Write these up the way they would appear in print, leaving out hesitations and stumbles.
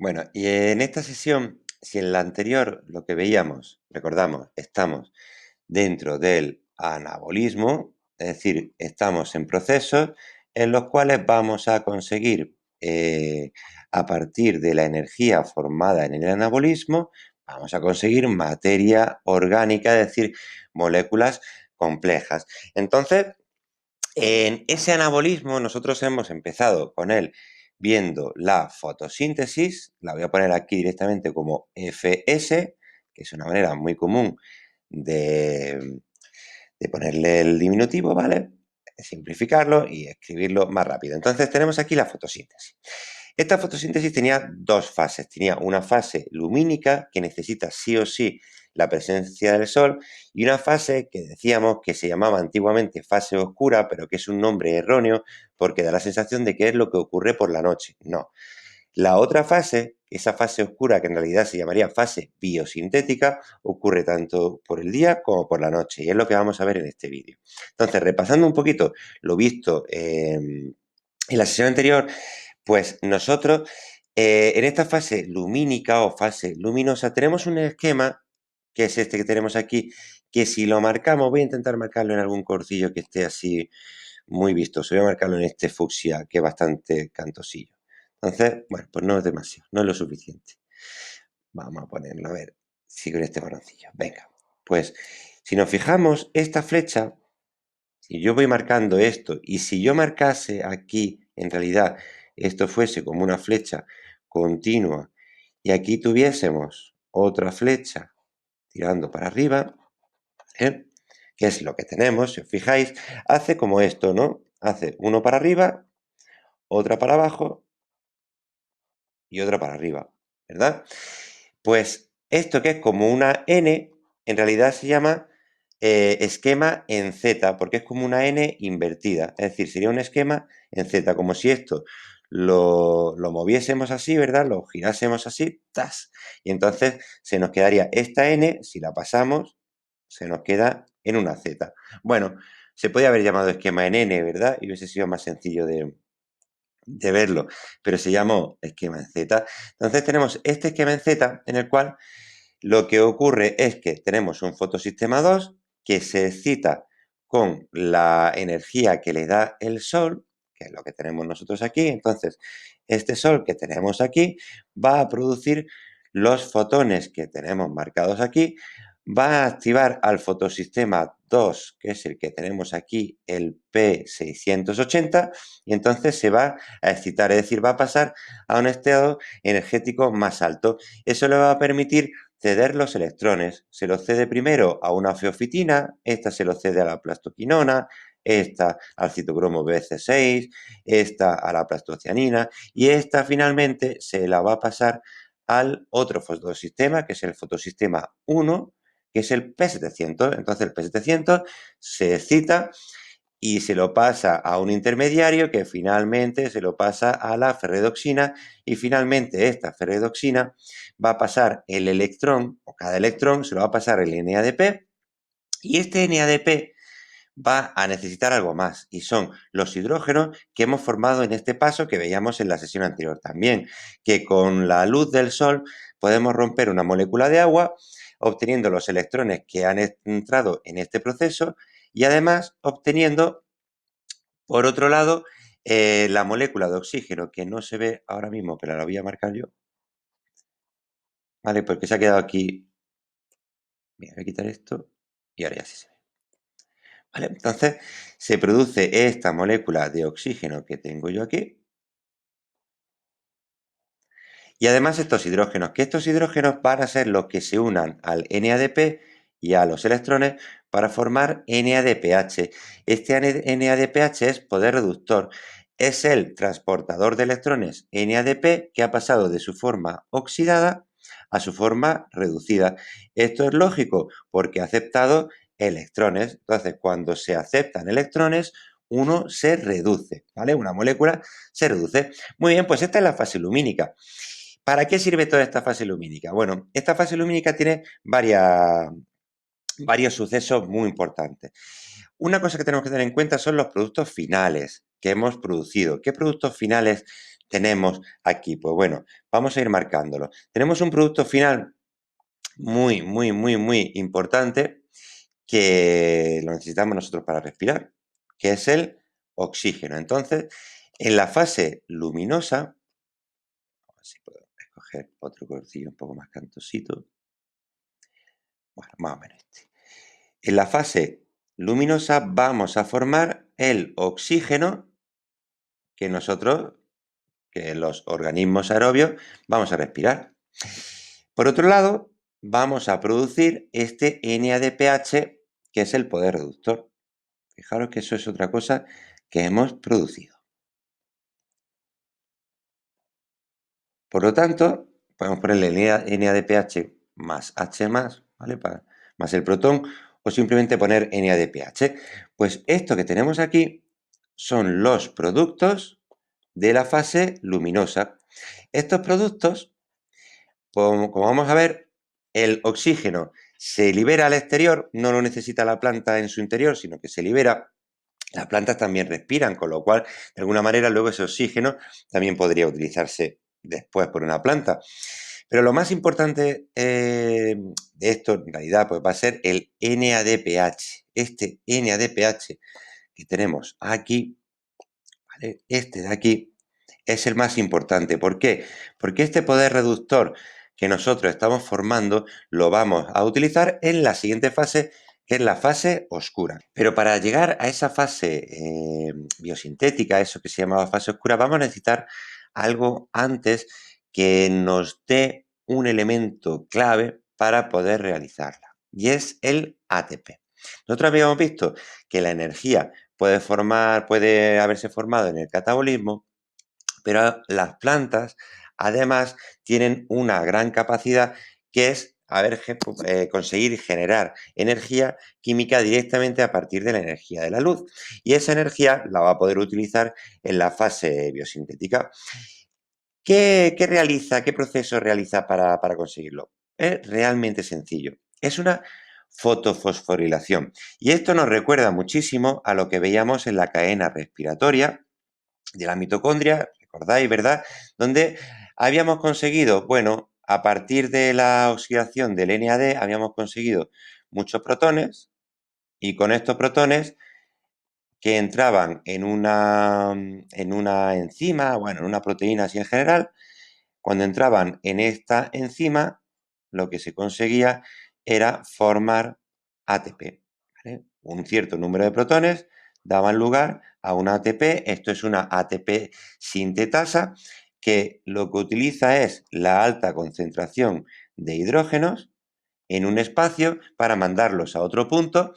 Bueno, y en esta sesión, si en la anterior lo que veíamos, recordamos, estamos dentro del anabolismo, es decir, estamos en procesos en los cuales vamos a conseguir, a partir de la energía formada en el anabolismo, vamos a conseguir materia orgánica, es decir, moléculas complejas. Entonces, en ese anabolismo nosotros hemos empezado con él viendo la fotosíntesis, la voy a poner aquí directamente como FS, que es una manera muy común de, de ponerle el diminutivo, ¿vale? Simplificarlo y escribirlo más rápido. Entonces tenemos aquí la fotosíntesis. Esta fotosíntesis tenía dos fases. Tenía una fase lumínica que necesita sí o sí la presencia del sol y una fase que decíamos que se llamaba antiguamente fase oscura, pero que es un nombre erróneo porque da la sensación de que es lo que ocurre por la noche. No. La otra fase, esa fase oscura que en realidad se llamaría fase biosintética, ocurre tanto por el día como por la noche y es lo que vamos a ver en este vídeo. Entonces, repasando un poquito lo visto en la sesión anterior, pues nosotros en esta fase lumínica o fase luminosa tenemos un esquema, que es este que tenemos aquí, que si lo marcamos, voy a intentar marcarlo en algún corcillo que esté así muy vistoso, voy a marcarlo en este fucsia que es bastante cantosillo. Entonces, bueno, pues no es demasiado, no es lo suficiente. Vamos a ponerlo, a ver si con este marroncillo. Venga, pues si nos fijamos, esta flecha, si yo voy marcando esto y si yo marcase aquí, en realidad, esto fuese como una flecha continua y aquí tuviésemos otra flecha tirando para arriba, ¿eh? Que es lo que tenemos, si os fijáis, hace como esto, ¿no? Hace uno para arriba, otra para abajo y otra para arriba, ¿verdad? Pues esto que es como una N, en realidad se llama esquema en Z, porque es como una N invertida. Es decir, sería un esquema en Z, como si esto lo moviésemos así, ¿verdad? Lo girásemos así, ¡tas! Y entonces se nos quedaría esta N, si la pasamos, se nos queda en una Z. Bueno, se podía haber llamado esquema en N, ¿verdad? Y hubiese sido más sencillo de verlo, pero se llamó esquema en Z. Entonces tenemos este esquema en Z en el cual lo que ocurre es que tenemos un fotosistema 2 que se excita con la energía que le da el Sol, que es lo que tenemos nosotros aquí. Entonces, este Sol que tenemos aquí va a producir los fotones que tenemos marcados aquí, va a activar al fotosistema 2, que es el que tenemos aquí, el P680, y entonces se va a excitar, es decir, va a pasar a un estado energético más alto. Eso le va a permitir ceder los electrones. Se los cede primero a una feofitina, esta se lo cede a la plastoquinona, esta al citocromo BC6, esta a la plastocianina y esta finalmente se la va a pasar al otro fotosistema, que es el fotosistema 1, que es el P700. Entonces el P700 se excita y se lo pasa a un intermediario que finalmente se lo pasa a la ferredoxina y finalmente esta ferredoxina va a pasar el electrón, o cada electrón se lo va a pasar el NADP y este NADP va a necesitar algo más y son los hidrógenos que hemos formado en este paso que veíamos en la sesión anterior también, que con la luz del sol podemos romper una molécula de agua obteniendo los electrones que han entrado en este proceso y además obteniendo, por otro lado, la molécula de oxígeno que no se ve ahora mismo, pero la voy a marcar yo, ¿vale? Porque se ha quedado aquí. Mira, voy a quitar esto y ahora ya sí se ve. ¿Vale? Entonces, se produce esta molécula de oxígeno que tengo yo aquí. Y además estos hidrógenos, que estos hidrógenos van a ser los que se unan al NADP y a los electrones para formar NADPH. Este NADPH es poder reductor. Es el transportador de electrones NADP que ha pasado de su forma oxidada a su forma reducida. Esto es lógico porque ha aceptado electrones. Entonces, cuando se aceptan electrones, uno se reduce, ¿vale? Una molécula se reduce. Muy bien, pues esta es la fase lumínica. ¿Para qué sirve toda esta fase lumínica? Bueno, esta fase lumínica tiene varios sucesos muy importantes. Una cosa que tenemos que tener en cuenta son los productos finales que hemos producido. ¿Qué productos finales tenemos aquí? Pues bueno, vamos a ir marcándolo. Tenemos un producto final muy, muy, muy, muy importante que lo necesitamos nosotros para respirar, que es el oxígeno. Entonces, en la fase luminosa, a ver si puedo escoger otro colorcillo un poco más cantosito. Bueno, más o menos este. En la fase luminosa vamos a formar el oxígeno que nosotros, que los organismos aerobios, vamos a respirar. Por otro lado, vamos a producir este NADPH, que es el poder reductor. Fijaros que eso es otra cosa que hemos producido. Por lo tanto, podemos ponerle NADPH más H más, ¿vale? Más el protón, o simplemente poner NADPH. Pues esto que tenemos aquí son los productos de la fase luminosa. Estos productos, como vamos a ver, el oxígeno se libera al exterior, no lo necesita la planta en su interior, sino que se libera. Las plantas también respiran, con lo cual, de alguna manera, luego ese oxígeno también podría utilizarse después por una planta. Pero lo más importante de esto, en realidad, pues va a ser el NADPH. Este NADPH que tenemos aquí, ¿vale? Este de aquí, es el más importante. ¿Por qué? Porque este poder reductor que nosotros estamos formando lo vamos a utilizar en la siguiente fase, que es la fase oscura. Pero para llegar a esa fase biosintética, eso que se llamaba fase oscura, vamos a necesitar algo antes que nos dé un elemento clave para poder realizarla, y es el ATP. Nosotros habíamos visto que la energía puede haberse formado en el catabolismo, pero las plantas, además, tienen una gran capacidad que es conseguir generar energía química directamente a partir de la energía de la luz. Y esa energía la va a poder utilizar en la fase biosintética. ¿Qué realiza? ¿Qué proceso realiza para conseguirlo? Es realmente sencillo. Es una fotofosforilación. Y esto nos recuerda muchísimo a lo que veíamos en la cadena respiratoria de la mitocondria, recordáis, ¿verdad? Donde habíamos conseguido, bueno, a partir de la oxidación del NAD, habíamos conseguido muchos protones, y con estos protones que entraban en una enzima, bueno, en una proteína así en general, cuando entraban en esta enzima, lo que se conseguía era formar ATP, ¿vale? Un cierto número de protones daban lugar a una ATP. Esto es una ATP sintetasa, que lo que utiliza es la alta concentración de hidrógenos en un espacio para mandarlos a otro punto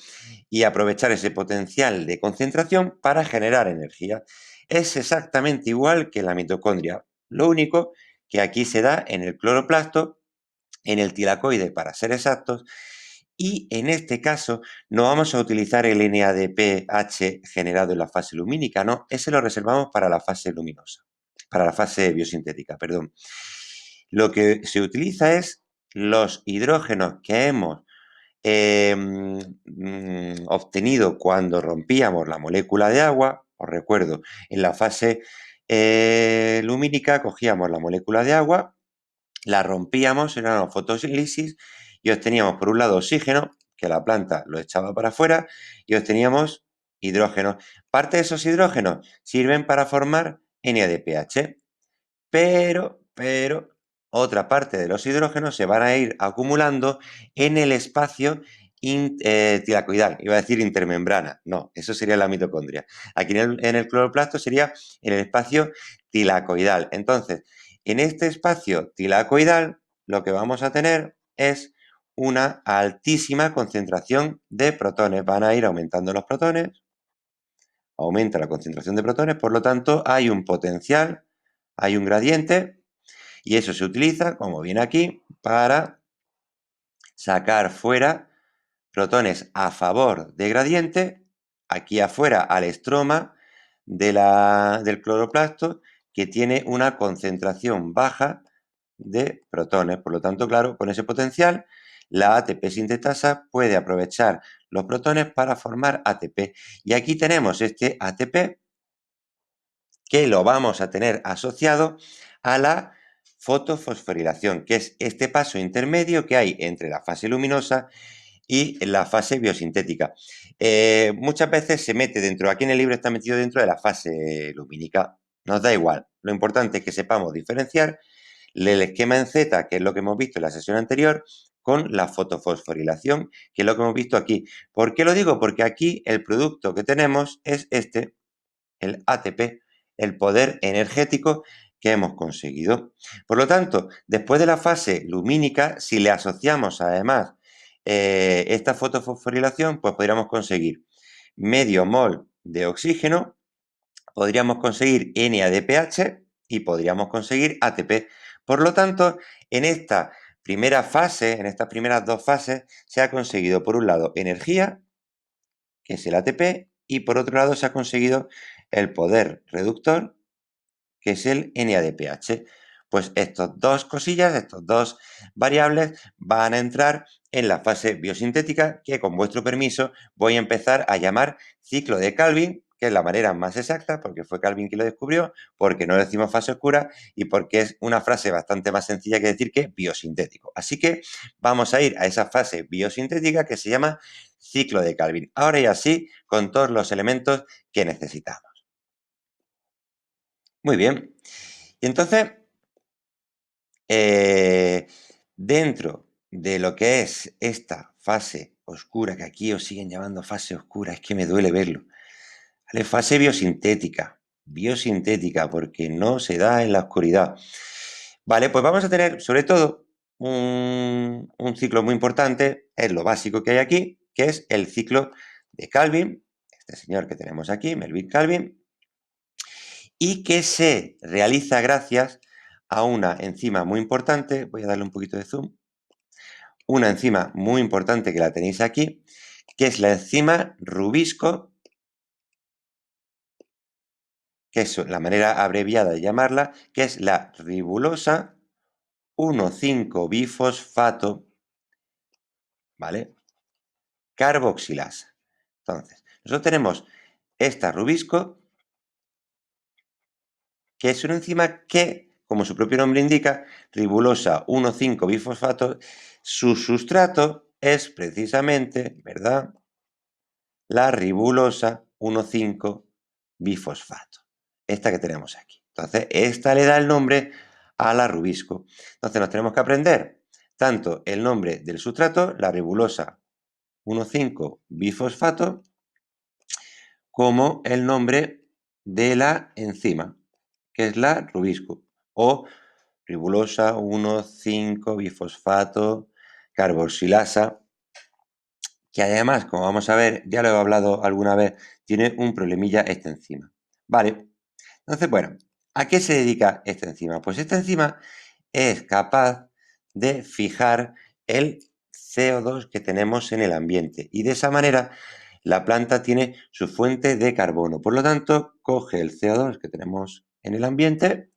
y aprovechar ese potencial de concentración para generar energía. Es exactamente igual que la mitocondria. Lo único que aquí se da en el cloroplasto, en el tilacoide para ser exactos, y en este caso no vamos a utilizar el NADPH generado en la fase lumínica, no, ese lo reservamos para la fase luminosa, para la fase biosintética, perdón. Lo que se utiliza es los hidrógenos que hemos obtenido cuando rompíamos la molécula de agua. Os recuerdo, en la fase lumínica cogíamos la molécula de agua, la rompíamos en una fotosíntesis y obteníamos por un lado oxígeno, que la planta lo echaba para afuera, y obteníamos hidrógeno. Parte de esos hidrógenos sirven para formar NADPH, pero otra parte de los hidrógenos se van a ir acumulando en el espacio tilacoidal. Iba a decir intermembrana. No, eso sería la mitocondria. Aquí en el cloroplasto sería en el espacio tilacoidal. Entonces, en este espacio tilacoidal, lo que vamos a tener es una altísima concentración de protones. Van a ir aumentando los protones, aumenta la concentración de protones, por lo tanto, hay un potencial, hay un gradiente, y eso se utiliza, como viene aquí, para sacar fuera protones a favor de gradiente, aquí afuera al estroma del cloroplasto, que tiene una concentración baja de protones. Por lo tanto, claro, con ese potencial, la ATP sintetasa puede aprovechar los protones para formar ATP. Y aquí tenemos este ATP que lo vamos a tener asociado a la fotofosforilación, que es este paso intermedio que hay entre la fase luminosa y la fase biosintética. Muchas veces se mete dentro, aquí en el libro está metido dentro de la fase lumínica. Nos da igual. Lo importante es que sepamos diferenciar el esquema en Z, que es lo que hemos visto en la sesión anterior, con la fotofosforilación, que es lo que hemos visto aquí. ¿Por qué lo digo? Porque aquí el producto que tenemos es este, el ATP, el poder energético que hemos conseguido. Por lo tanto, después de la fase lumínica, si le asociamos además esta fotofosforilación, pues podríamos conseguir medio mol de oxígeno, podríamos conseguir NADPH y podríamos conseguir ATP. Por lo tanto, en esta primera fase, en estas primeras dos fases, se ha conseguido por un lado energía, que es el ATP, y por otro lado se ha conseguido el poder reductor, que es el NADPH. Pues estas dos cosillas, estas dos variables van a entrar en la fase biosintética, que con vuestro permiso voy a empezar a llamar ciclo de Calvin, que es la manera más exacta, porque fue Calvin quien lo descubrió, porque no decimos fase oscura y porque es una frase bastante más sencilla que decir que biosintético. Así que vamos a ir a esa fase biosintética que se llama ciclo de Calvin. Ahora y así con todos los elementos que necesitamos. Muy bien. Y entonces, eh, dentro de lo que es esta fase oscura, que aquí os siguen llamando fase oscura, es que me duele verlo, ¿vale? Fase biosintética, porque no se da en la oscuridad. Vale, pues vamos a tener sobre todo un ciclo muy importante, es lo básico que hay aquí, que es el ciclo de Calvin, este señor que tenemos aquí, Melvin Calvin, y que se realiza gracias a una enzima muy importante, voy a darle un poquito de zoom, una enzima muy importante que la tenéis aquí, que es la enzima rubisco, que es la manera abreviada de llamarla, que es la ribulosa 1,5-bifosfato, ¿vale? Carboxilasa. Entonces, nosotros tenemos esta rubisco, que es una enzima que, como su propio nombre indica, ribulosa 1,5-bifosfato, su sustrato es precisamente, ¿verdad?, la ribulosa 1,5-bifosfato, esta que tenemos aquí. Entonces, esta le da el nombre a la rubisco. Entonces, nos tenemos que aprender tanto el nombre del sustrato, la ribulosa 1,5-bifosfato, como el nombre de la enzima, que es la rubisco, o ribulosa 1,5-bifosfato carboxilasa, que además, como vamos a ver, ya lo he hablado alguna vez, tiene un problemilla esta enzima. Vale, entonces, bueno, ¿a qué se dedica esta enzima? Pues esta enzima es capaz de fijar el CO2 que tenemos en el ambiente y de esa manera la planta tiene su fuente de carbono. Por lo tanto, coge el CO2 que tenemos en el ambiente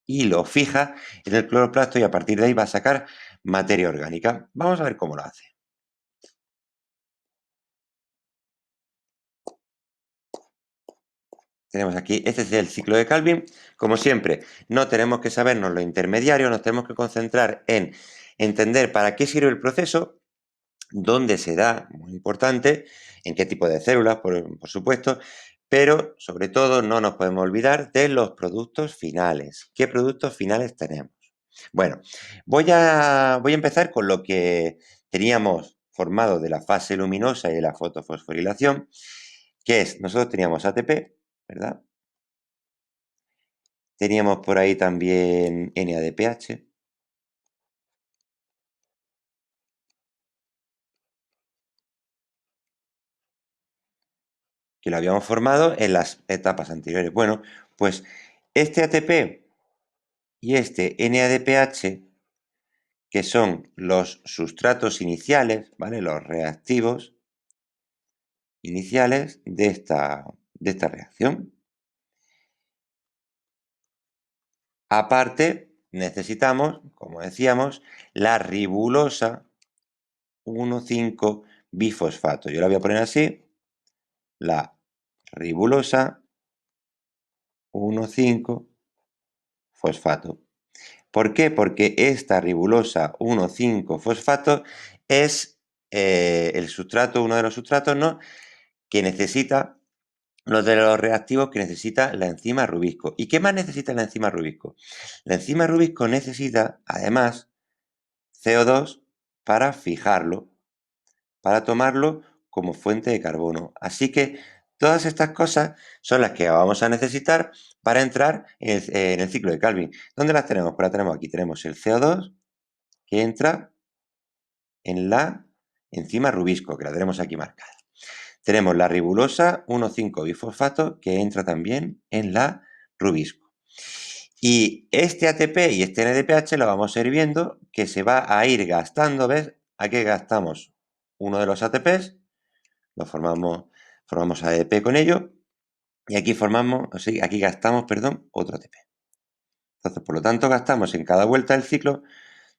y lo fija en el cloroplasto y a partir de ahí va a sacar materia orgánica. Vamos a ver cómo lo hace. Tenemos aquí, este es el ciclo de Calvin. Como siempre, no tenemos que sabernos lo intermediario, nos tenemos que concentrar en entender para qué sirve el proceso, dónde se da, muy importante, en qué tipo de células, por supuesto, pero sobre todo no nos podemos olvidar de los productos finales. ¿Qué productos finales tenemos? Bueno, voy a empezar con lo que teníamos formado de la fase luminosa y de la fotofosforilación, que es, nosotros teníamos ATP, ¿verdad? Teníamos por ahí también NADPH, que lo habíamos formado en las etapas anteriores. Bueno, pues este ATP y este NADPH, que son los sustratos iniciales, ¿vale? Los reactivos iniciales de esta reacción. Aparte, necesitamos, como decíamos, la ribulosa 1,5-bifosfato. Yo la voy a poner así, la ribulosa 1,5-fosfato. ¿Por qué? Porque esta ribulosa 1,5-fosfato es el sustrato, uno de los sustratos, ¿no?, que necesita, uno de los reactivos que necesita la enzima Rubisco. ¿Y qué más necesita la enzima Rubisco? La enzima Rubisco necesita, además, CO2 para fijarlo, para tomarlo como fuente de carbono. Así que todas estas cosas son las que vamos a necesitar para entrar en el ciclo de Calvin. ¿Dónde las tenemos? Pues las tenemos aquí. Tenemos el CO2 que entra en la enzima Rubisco, que la tenemos aquí marcada. Tenemos la ribulosa 1,5-bifosfato que entra también en la Rubisco. Y este ATP y este NADPH lo vamos a ir viendo que se va a ir gastando, ¿ves? Aquí gastamos uno de los ATPs, lo formamos ADP con ello, y aquí aquí gastamos, perdón, otro ATP. Entonces, por lo tanto, gastamos en cada vuelta del ciclo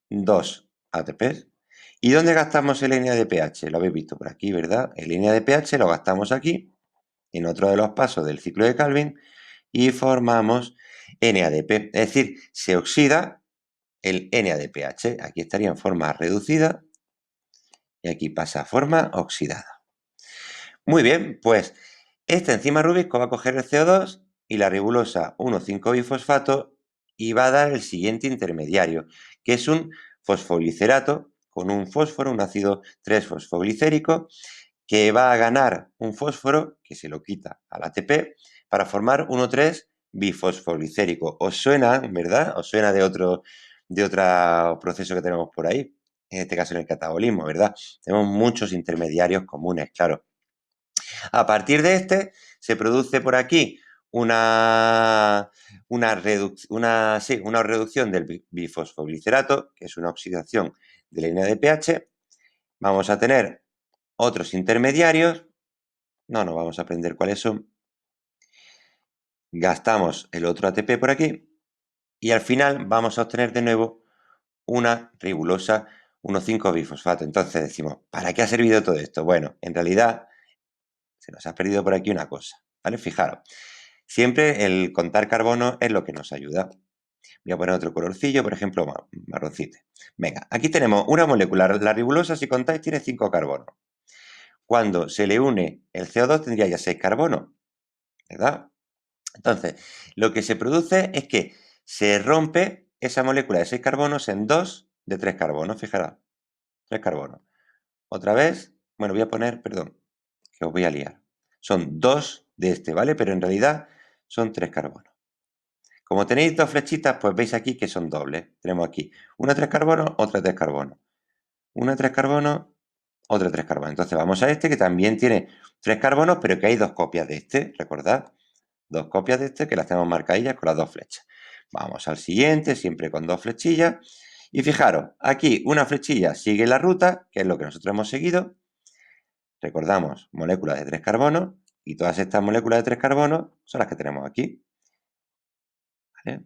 2 ATPs. ¿Y dónde gastamos el NADPH? Lo habéis visto por aquí, ¿verdad? El NADPH lo gastamos aquí, en otro de los pasos del ciclo de Calvin, y formamos NADP. Es decir, se oxida el NADPH. Aquí estaría en forma reducida y aquí pasa a forma oxidada. Muy bien, pues esta enzima Rubisco va a coger el CO2 y la ribulosa 1,5-bifosfato y va a dar el siguiente intermediario, que es un fosfoglicerato con un fósforo, un ácido 3-fosfoglicérico, que va a ganar un fósforo que se lo quita al ATP para formar 1,3-bifosfoglicérico. ¿Os suena, verdad? ¿Os suena de otro proceso que tenemos por ahí? En este caso en el catabolismo, ¿verdad? Tenemos muchos intermediarios comunes, claro. A partir de este se produce por aquí una reducción del bifosfoglicerato, que es una oxidación del NADPH. Vamos a tener otros intermediarios. No vamos a aprender cuáles son. Gastamos el otro ATP por aquí y al final vamos a obtener de nuevo una ribulosa 1,5-bifosfato. Entonces decimos, ¿para qué ha servido todo esto? Bueno, en realidad se nos ha perdido por aquí una cosa, ¿vale? Fijaros, siempre el contar carbono es lo que nos ayuda. Voy a poner otro colorcillo, por ejemplo, marroncito. Venga, aquí tenemos una molécula, la ribulosa, si contáis, tiene 5 carbonos. Cuando se le une el CO2 tendría ya 6 carbonos, ¿verdad? Entonces, lo que se produce es que se rompe esa molécula de 6 carbonos en 2 de 3 carbonos, fijaros, 3 carbonos. Otra vez, bueno, voy a poner, perdón, que os voy a liar. Son 2 de este, ¿vale? Pero en realidad son 3 carbonos. Como tenéis 2 flechitas, pues veis aquí que son dobles. Tenemos aquí una 3 carbonos, otra 3 carbonos. Una 3 carbonos, otra 3 carbonos. Entonces vamos a este que también tiene 3 carbonos, pero que hay 2 copias de este, recordad. 2 copias de este que las tenemos marcadillas con las 2 flechas. Vamos al siguiente, siempre con 2 flechillas. Y fijaros, aquí una flechilla sigue la ruta, que es lo que nosotros hemos seguido. Recordamos, moléculas de 3 carbonos, y todas estas moléculas de 3 carbonos son las que tenemos aquí. ¿Vale?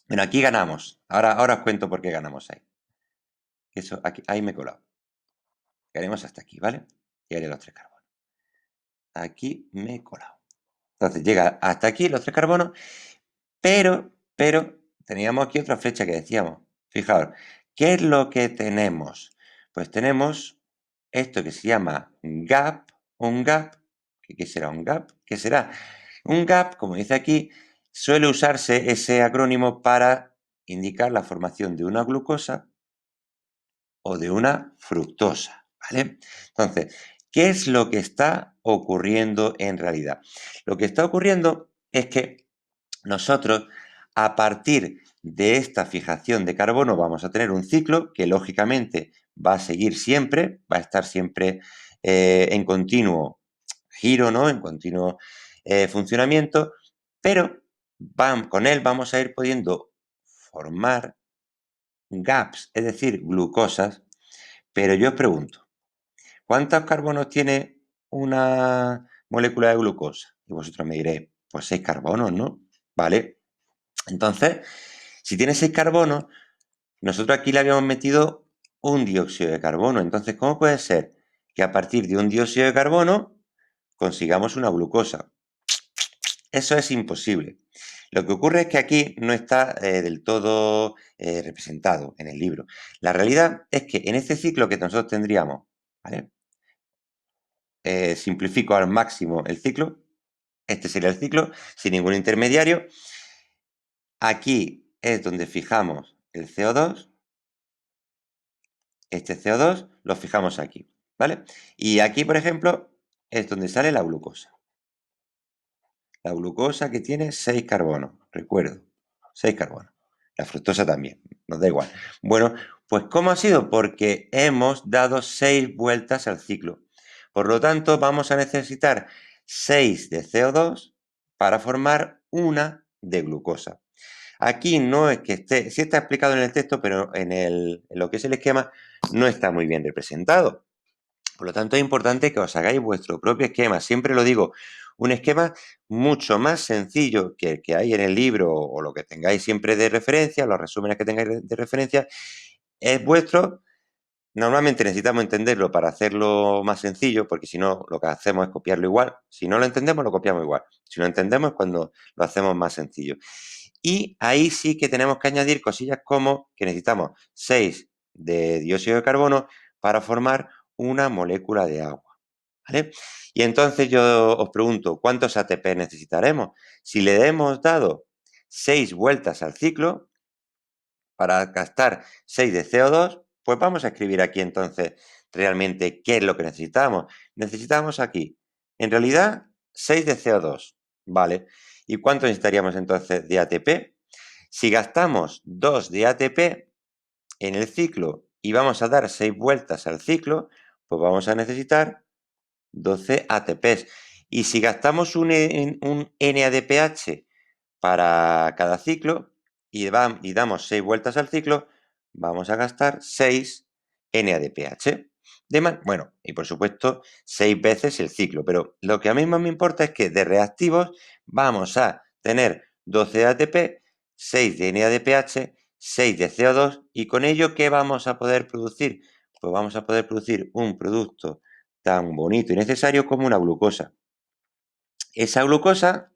Bueno, aquí ganamos. Ahora os cuento por qué ganamos ahí. Eso, aquí, ahí me he colado. Llegaremos hasta aquí, ¿vale? Llegaré a los 3 carbonos. Aquí me he colado. Entonces llega hasta aquí los 3 carbonos, pero teníamos aquí otra flecha que decíamos. Fijaos, ¿qué es lo que tenemos? Pues tenemos esto que se llama gap, un gap. ¿Qué será un gap? ¿Qué será? Un gap, como dice aquí, suele usarse ese acrónimo para indicar la formación de una glucosa o de una fructosa, ¿vale? Entonces, ¿qué es lo que está ocurriendo en realidad? Lo que está ocurriendo es que nosotros, a partir de esta fijación de carbono, vamos a tener un ciclo que lógicamente va a seguir siempre, va a estar siempre en continuo giro, ¿no? En continuo funcionamiento, pero con él vamos a ir pudiendo formar gaps, es decir, glucosas. Pero yo os pregunto, ¿cuántos carbonos tiene una molécula de glucosa? Y vosotros me diréis, pues 6 carbonos, ¿no? Vale. Entonces, si tiene 6 carbonos, nosotros aquí le habíamos metido un dióxido de carbono. Entonces, ¿cómo puede ser que a partir de un dióxido de carbono consigamos una glucosa? Eso es imposible. Lo que ocurre es que aquí no está del todo representado en el libro. La realidad es que en este ciclo que nosotros tendríamos, ¿vale? Simplifico al máximo el ciclo. Este sería el ciclo sin ningún intermediario. Aquí es donde fijamos el CO2. Este CO2 lo fijamos aquí, ¿vale? Y aquí, por ejemplo, es donde sale la glucosa. La glucosa que tiene 6 carbonos, recuerdo, 6 carbonos. La fructosa también, nos da igual. Bueno, pues ¿cómo ha sido? Porque hemos dado 6 vueltas al ciclo. Por lo tanto, vamos a necesitar 6 de CO2 para formar una de glucosa. Aquí no es que esté, sí está explicado en el texto, pero en lo que es el esquema no está muy bien representado. Por lo tanto, es importante que os hagáis vuestro propio esquema. Siempre lo digo, un esquema mucho más sencillo que el que hay en el libro o lo que tengáis siempre de referencia, los resúmenes que tengáis de referencia, es vuestro. Normalmente necesitamos entenderlo para hacerlo más sencillo, porque si no, lo que hacemos es copiarlo igual. Si no lo entendemos, lo copiamos igual. Si lo entendemos, es cuando lo hacemos más sencillo. Y ahí sí que tenemos que añadir cosillas como que necesitamos 6 de dióxido de carbono para formar una molécula de agua, ¿vale? Y entonces yo os pregunto, ¿cuántos ATP necesitaremos? Si le hemos dado 6 vueltas al ciclo para gastar 6 de CO2, pues vamos a escribir aquí entonces realmente qué es lo que necesitamos. Necesitamos aquí, en realidad, 6 de CO2, ¿vale? ¿Y cuánto necesitaríamos entonces de ATP? Si gastamos 2 de ATP en el ciclo y vamos a dar 6 vueltas al ciclo, pues vamos a necesitar 12 ATPs. Y si gastamos un NADPH para cada ciclo y damos 6 vueltas al ciclo, vamos a gastar 6 NADPH. Bueno, y por supuesto, 6 veces el ciclo. Pero lo que a mí más me importa es que de reactivos vamos a tener 12 ATP, 6 de NADPH, 6 de CO2 y con ello, ¿qué vamos a poder producir? Pues vamos a poder producir un producto tan bonito y necesario como una glucosa. Esa glucosa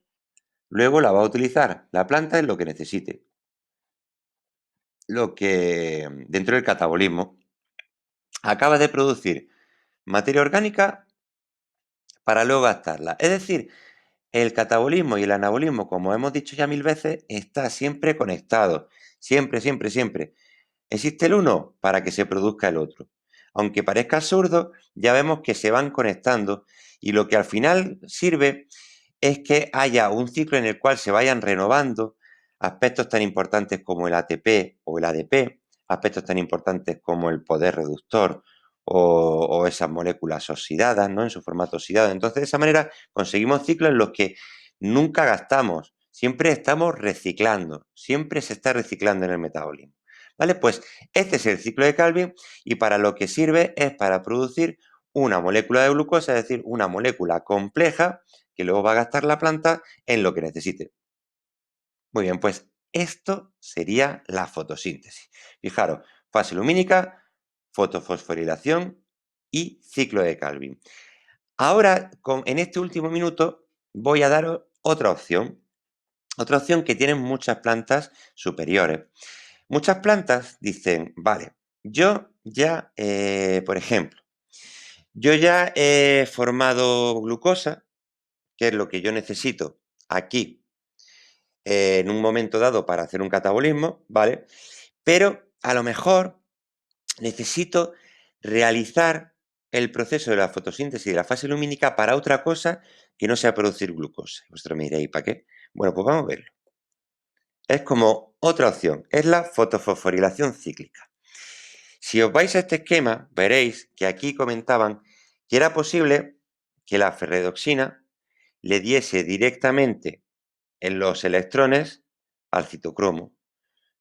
luego la va a utilizar la planta en lo que necesite. Lo que dentro del catabolismo acaba de producir materia orgánica para luego gastarla. Es decir, el catabolismo y el anabolismo, como hemos dicho ya 1000 veces, está siempre conectado. Siempre, siempre, siempre. Existe el uno para que se produzca el otro. Aunque parezca absurdo, ya vemos que se van conectando y lo que al final sirve es que haya un ciclo en el cual se vayan renovando aspectos tan importantes como el ATP o el ADP, aspectos tan importantes como el poder reductor o esas moléculas oxidadas, ¿no? En su formato oxidado. Entonces, de esa manera conseguimos ciclos en los que nunca gastamos, siempre estamos reciclando, siempre se está reciclando en el metabolismo. ¿Vale? Pues este es el ciclo de Calvin y para lo que sirve es para producir una molécula de glucosa, es decir, una molécula compleja que luego va a gastar la planta en lo que necesite. Muy bien, pues esto sería la fotosíntesis. Fijaros, fase lumínica, fotofosforilación y ciclo de Calvin. Ahora, en este último minuto, voy a daros otra opción. Otra opción que tienen muchas plantas superiores. Muchas plantas dicen, vale, yo ya, por ejemplo, yo ya he formado glucosa, que es lo que yo necesito aquí en un momento dado para hacer un catabolismo, ¿vale? Pero a lo mejor necesito realizar el proceso de la fotosíntesis de la fase lumínica para otra cosa que no sea producir glucosa. Vosotros me diréis, ¿para qué? Bueno, pues vamos a verlo. Es como otra opción, es la fotofosforilación cíclica. Si os vais a este esquema, veréis que aquí comentaban que era posible que la ferredoxina le diese directamente en los electrones al citocromo.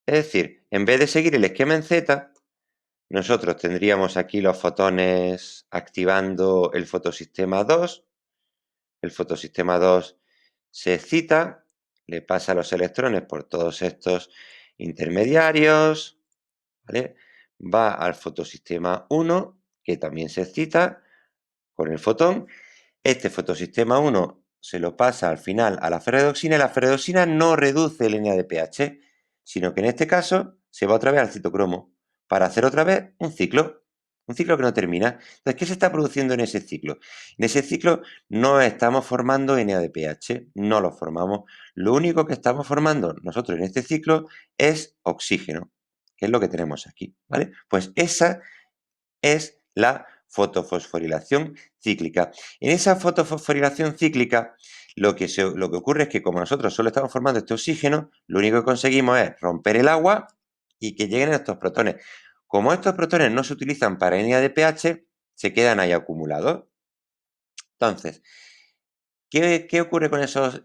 Es decir, en vez de seguir el esquema en Z, nosotros tendríamos aquí los fotones activando el fotosistema 2. El fotosistema 2 se excita, le pasa los electrones por todos estos intermediarios, ¿vale? Va al fotosistema 1, que también se excita con el fotón. Este fotosistema 1 se lo pasa al final a la ferredoxina y la ferredoxina no reduce el NADPH, sino que en este caso se va otra vez al citocromo para hacer otra vez un ciclo que no termina. Entonces, ¿qué se está produciendo en ese ciclo? En ese ciclo no estamos formando NADPH, no lo formamos. Lo único que estamos formando nosotros en este ciclo es oxígeno, que es lo que tenemos aquí, ¿vale? Pues esa es la fotofosforilación cíclica. En esa fotofosforilación cíclica, lo que ocurre es que como nosotros solo estamos formando este oxígeno, lo único que conseguimos es romper el agua y que lleguen estos protones. Como estos protones no se utilizan para NADPH, se quedan ahí acumulados. Entonces, ¿qué ocurre con esos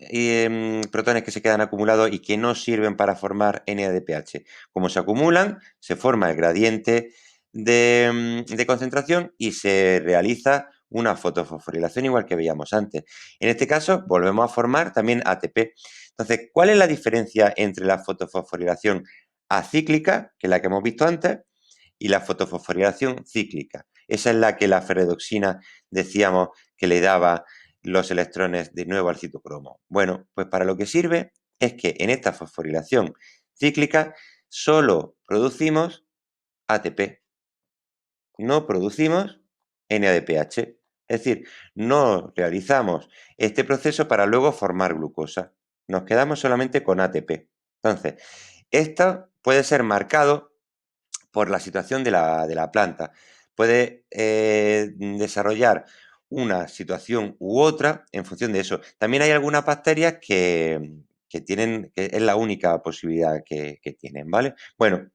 protones que se quedan acumulados y que no sirven para formar NADPH? Como se acumulan, se forma el gradiente de concentración y se realiza una fotofosforilación igual que veíamos antes. En este caso, volvemos a formar también ATP. Entonces, ¿cuál es la diferencia entre la fotofosforilación acíclica, que es la que hemos visto antes, y la fotofosforilación cíclica? Esa es la que la ferredoxina decíamos que le daba los electrones de nuevo al citocromo. Bueno, pues para lo que sirve es que en esta fosforilación cíclica solo producimos ATP, no producimos NADPH. Es decir, no realizamos este proceso para luego formar glucosa. Nos quedamos solamente con ATP. Entonces, esto puede ser marcado por la situación de la planta. Puede desarrollar una situación u otra en función de eso. También hay algunas bacterias que tienen, que es la única posibilidad que tienen, ¿vale? Bueno,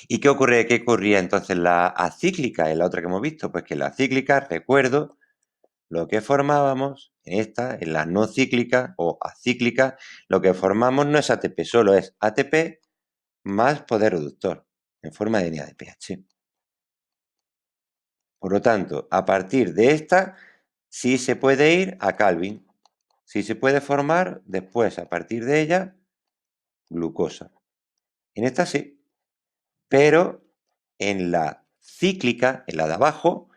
¿y qué ocurre? ¿Qué ocurría entonces la acíclica? En la otra que hemos visto, pues que en la cíclica, recuerdo, lo que formábamos en esta, en la no cíclica o acíclica, lo que formamos no es ATP, solo es ATP más poder reductor en forma de NADPH. Por lo tanto, a partir de esta, sí se puede ir a Calvin. Sí se puede formar después, a partir de ella, glucosa. En esta sí. Pero en la cíclica, en la de abajo,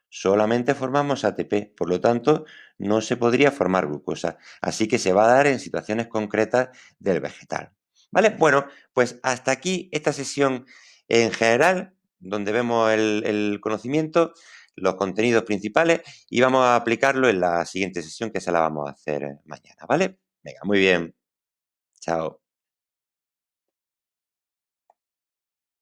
solamente formamos ATP. Por lo tanto, no se podría formar glucosa. Así que se va a dar en situaciones concretas del vegetal. ¿Vale? Bueno, pues hasta aquí esta sesión en general, donde vemos el conocimiento, los contenidos principales, y vamos a aplicarlo en la siguiente sesión, que se la vamos a hacer mañana, ¿vale? Venga, muy bien. Chao.